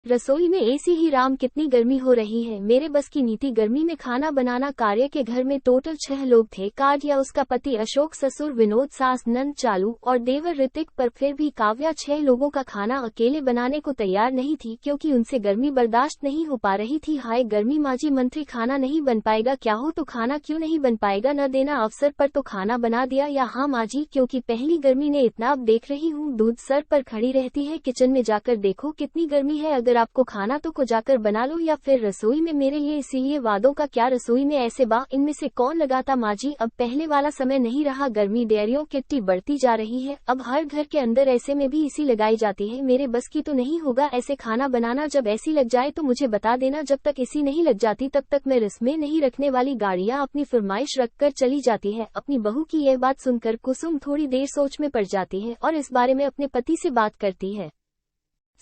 रसोई में एसी ही राम, कितनी गर्मी हो रही है। मेरे बस की नीति गर्मी में खाना बनाना। कार्य के घर में टोटल 6 लोग थे। काव्या, उसका पति अशोक, ससुर विनोद, सास नंद चालू और देवर ऋतिक। पर फिर भी काव्या 6 लोगों का खाना अकेले बनाने को तैयार नहीं थी, क्योंकि उनसे गर्मी बर्दाश्त नहीं हो पा रही थी। हाय गर्मी माजी मंत्री, खाना नहीं बन पाएगा क्या? हो तो खाना क्यों नहीं बन पाएगा, न देना अवसर पर तो खाना बना दिया। या हाँ माजी, क्योंकि पहली गर्मी ने इतना। अब देख रही हूँ दूध सर पर खड़ी रहती है, किचन में जाकर देखो कितनी गर्मी है। अगर आपको खाना तो को जाकर बना लो, या फिर रसोई में मेरे लिए। इसीलिए वादों का क्या, रसोई में ऐसे इनमें से कौन लगाता माजी? अब पहले वाला समय नहीं रहा। गर्मी डेयरियों कितनी बढ़ती जा रही है। अब हर घर के अंदर ऐसे में भी एसी लगाई जाती है। मेरे बस की तो नहीं होगा ऐसे खाना बनाना। जब एसी लग जाए तो मुझे बता देना। जब तक एसी नहीं लग जाती तब तक मैं रस्में नहीं रखने वाली। गाड़ियां अपनी फरमाइश रखकर चली जाती है। अपनी बहू की यह बात सुनकर कुसुम थोड़ी देर सोच में पड़ जाती है और इस बारे में अपने पति से बात करती है।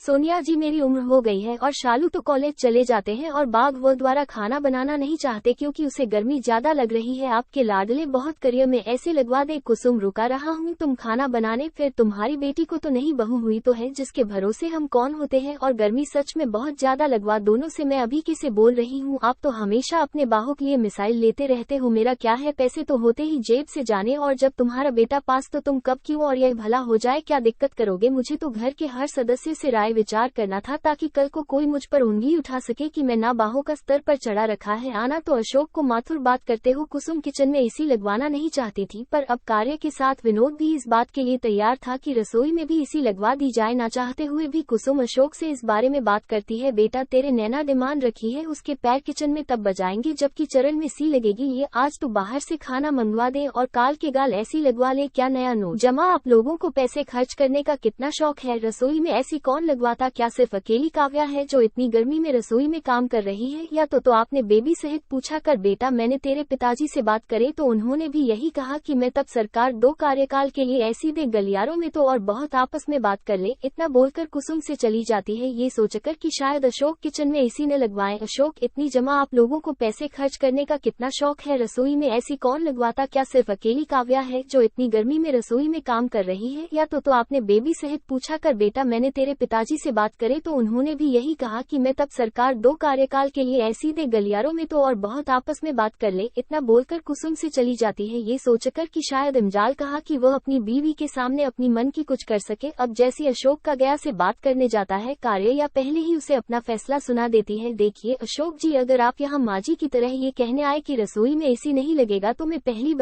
सोनिया जी, मेरी उम्र हो गई है और शालू तो कॉलेज चले जाते हैं और बाग वो द्वारा खाना बनाना नहीं चाहते, क्योंकि उसे गर्मी ज्यादा लग रही है। आपके लाडले बहुत करियर में ऐसे लगवा दे। कुसुम, रुका रहा हूँ तुम खाना बनाने। फिर तुम्हारी बेटी को तो नहीं, बहू हुई तो है, जिसके भरोसे हम कौन होते हैं। और गर्मी सच में बहुत ज्यादा लगवा दोनों से। मैं अभी किसे बोल रही हूँ? आप तो हमेशा अपने बाहों के लिए मिसाइल लेते रहते हो। मेरा क्या है, पैसे तो होते ही जेब से जाने। और जब तुम्हारा बेटा पास तो तुम कब क्यों? और यह भला हो जाए क्या दिक्कत करोगे? मुझे तो घर के हर सदस्य से राय विचार करना था, ताकि कल को कोई मुझ पर उंगली उठा सके कि मैं ना बाहों का स्तर पर चढ़ा रखा है। आना तो अशोक को माथुर बात करते हो। कुसुम किचन में एसी लगवाना नहीं चाहती थी, पर अब कार्य के साथ विनोद भी इस बात के लिए तैयार था कि रसोई में भी एसी लगवा दी जाए। ना चाहते हुए भी कुसुम अशोक से इस बारे में बात करती है। बेटा, तेरे नैना डिमांड रखी है, उसके पैर किचन में तब बजाएंगे जबकि चरण में सी लगेगी। ये आज तो बाहर से खाना मंगवा दे और काल के गाल ऐसी लगवा ले। क्या नया नोट जमा? आप लोगों को पैसे खर्च करने का कितना शौक है। रसोई में ऐसी कौन लगवाता? क्या सिर्फ अकेली काव्या है जो इतनी गर्मी में रसोई में काम कर रही है? या तो आपने बेबी सहित पूछा कर? बेटा, मैंने तेरे पिताजी से बात करे तो उन्होंने भी यही कहा कि मैं तब सरकार 2 कार्यकाल के लिए ऐसी दे। गलियारों में तो और बहुत आपस में बात कर ले। इतना बोलकर कुसुम से चली जाती है, ये सोचकर कि शायद अशोक किचन में एसी न लगवाएं। अशोक, इतनी जमा आप लोगों को पैसे खर्च करने का कितना शौक है। रसोई में ऐसी कौन लगवाता? क्या सिर्फ अकेली काव्या है जो इतनी गर्मी में रसोई में काम कर रही है? या तो आपने बेबी सहित पूछा कर? बेटा, मैंने तेरे पिताजी से बात करे तो उन्होंने भी यही कहा कि मैं तब सरकार 2 कार्यकाल के लिए ऐसी दे। गलियारों में तो और बहुत आपस में बात कर ले। इतना बोलकर कुसुम से चली जाती है, ये सोचकर कि शायद इमजाल कहा कि वह अपनी बीवी के सामने अपनी मन की कुछ कर सके। अब जैसी अशोक का गया से बात करने जाता है कार्य, या पहले ही उसे अपना फैसला सुना देती है। देखिए अशोक जी, अगर आप यहाँ माजी की तरह ये कहने आए कि रसोई में एसी नहीं लगेगा तो मैं पहली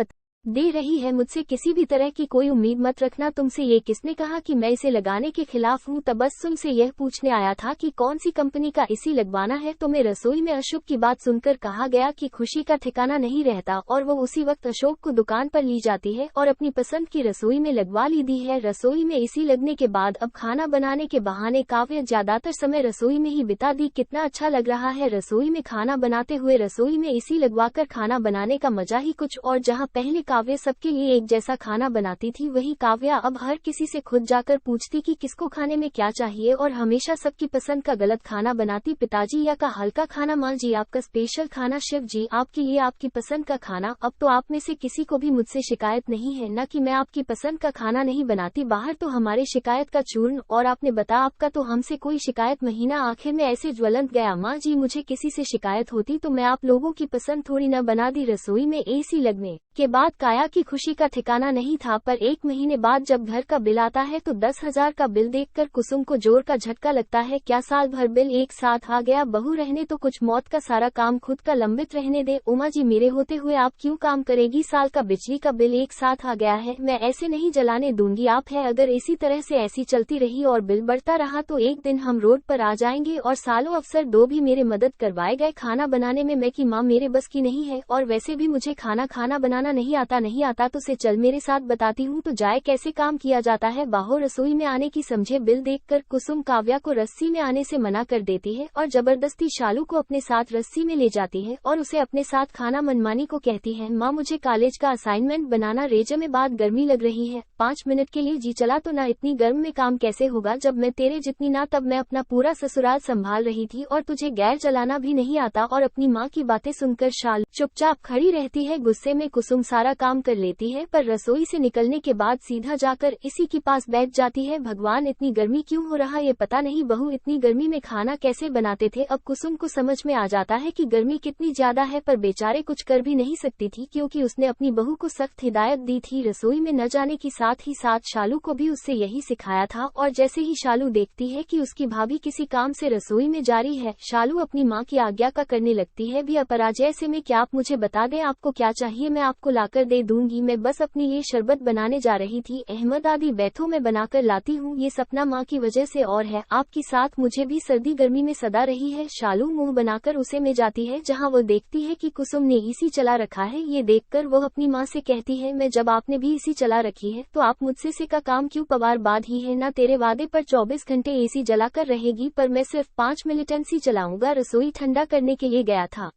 दे रही है, मुझसे किसी भी तरह की कोई उम्मीद मत रखना। तुमसे ये किसने कहा कि मैं इसे लगाने के खिलाफ हूँ? तबस्सुम से यह पूछने आया था कि कौन सी कंपनी का एसी लगवाना है। तो मैं रसोई में अशोक की बात सुनकर कहा गया कि खुशी का ठिकाना नहीं रहता, और वो उसी वक्त अशोक को दुकान पर ली जाती है और अपनी पसंद की रसोई में लगवा ली दी है। रसोई में एसी लगने के बाद अब खाना बनाने के बहाने काव्य ज्यादातर समय रसोई में ही बिता दी। कितना अच्छा लग रहा है रसोई में खाना बनाते हुए। रसोई में एसी लगवाकर खाना बनाने का मजा ही कुछ और। जहाँ पहले काव्या सबके लिए एक जैसा खाना बनाती थी, वही काव्या अब हर किसी से खुद जाकर पूछती कि किसको खाने में क्या चाहिए, और हमेशा सबकी पसंद का गलत खाना बनाती। पिताजी या का हल्का खाना, माँ जी आपका स्पेशल खाना, शिव जी आपके लिए आपकी पसंद का खाना। अब तो आप में से किसी को भी मुझसे शिकायत नहीं है न कि मैं आपकी पसंद का खाना नहीं बनाती। बाहर तो हमारे शिकायत का चूर्ण, और आपने बता आपका तो हमसे कोई शिकायत। महीना आखिर में ऐसे ज्वलंत गया। माँ जी, मुझे किसी से शिकायत होती तो मैं आप लोगों की पसंद थोड़ी न बना दी। रसोई में एसी लगने के बाद काया की खुशी का ठिकाना नहीं था, पर 1 महीने बाद जब घर का बिल आता है तो 10,000 का बिल देखकर कुसुम को जोर का झटका लगता है। क्या साल भर बिल एक साथ आ गया? बहू रहने तो कुछ, मौत का सारा काम खुद का लंबित रहने दे। उमा जी, मेरे होते हुए आप क्यों काम करेगी? साल का बिजली का बिल एक साथ आ गया है, मैं ऐसे नहीं जलाने दूंगी। आप है, अगर इसी तरह से ऐसी चलती रही और बिल बढ़ता रहा तो एक दिन हम रोड पर आ जाएंगे। और सालों अफसर 2 भी मेरे मदद करवाए गए खाना बनाने में। मैं की माँ मेरे बस की नहीं है, और वैसे भी मुझे खाना बनाना नहीं आता तो से चल मेरे साथ, बताती हूँ तो जाए कैसे काम किया जाता है। बाहर रसोई में आने की समझे। बिल देखकर कुसुम काव्या को रस्सी में आने से मना कर देती है और जबरदस्ती शालू को अपने साथ रस्सी में ले जाती है और उसे अपने साथ खाना मनमानी को कहती है, माँ मुझे कॉलेज का असाइनमेंट बनाना, रेजे में बाद गर्मी लग रही है, 5 मिनट के लिए जी चला तो ना। इतनी गर्म में काम कैसे होगा? जब मैं तेरे जितनी ना, तब मैं अपना पूरा ससुराल संभाल रही थी और तुझे गैर जलाना भी नहीं आता। और अपनी माँ की बातें सुनकर शालू चुपचाप खड़ी रहती है। गुस्से में कुसुम कुसुम सारा काम कर लेती है, पर रसोई से निकलने के बाद सीधा जाकर इसी के पास बैठ जाती है। भगवान, इतनी गर्मी क्यों हो रहा ये पता नहीं, बहू इतनी गर्मी में खाना कैसे बनाते थे। अब कुसुम को समझ में आ जाता है कि गर्मी कितनी ज्यादा है, पर बेचारे कुछ कर भी नहीं सकती थी क्योंकि उसने अपनी बहू को सख्त हिदायत दी थी रसोई में न जाने की। साथ ही साथ शालू को भी उससे यही सिखाया था। और जैसे ही शालू देखती है कि उसकी भाभी किसी काम से रसोई में जा रही है, शालू अपनी माँ की आज्ञा का करने लगती है। भी अपराजय से में क्या आप मुझे बता दें आपको क्या चाहिए, मैं आपको लाकर दे दूंगी। मैं बस अपनी ये शरबत बनाने जा रही थी अहमद, आदि बैठो मैं बनाकर लाती हूँ। ये सपना माँ की वजह से और है आपकी साथ, मुझे भी सर्दी गर्मी में सदा रही है। शालू मुंह बनाकर उसे में जाती है जहाँ वो देखती है कि कुसुम ने एसी चला रखा है। ये देखकर वो अपनी माँ से कहती है, मैं जब आपने भी एसी चला रखी है तो आप मुझसे से का काम क्यों पवार बाद ही है ना, तेरे वादे पर 24 घंटे एसी जलाकर रहेगी, पर मैं सिर्फ 5 मिनट एसी चलाऊंगा। रसोई ठंडा करने के लिए गया था।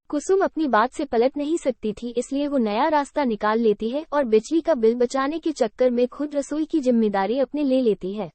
कुसुम अपनी बात से पलट नहीं सकती थी, इसलिए वो नया रास्ता निकाल लेती है और बिजली का बिल बचाने के चक्कर में खुद रसोई की जिम्मेदारी अपने ले लेती है।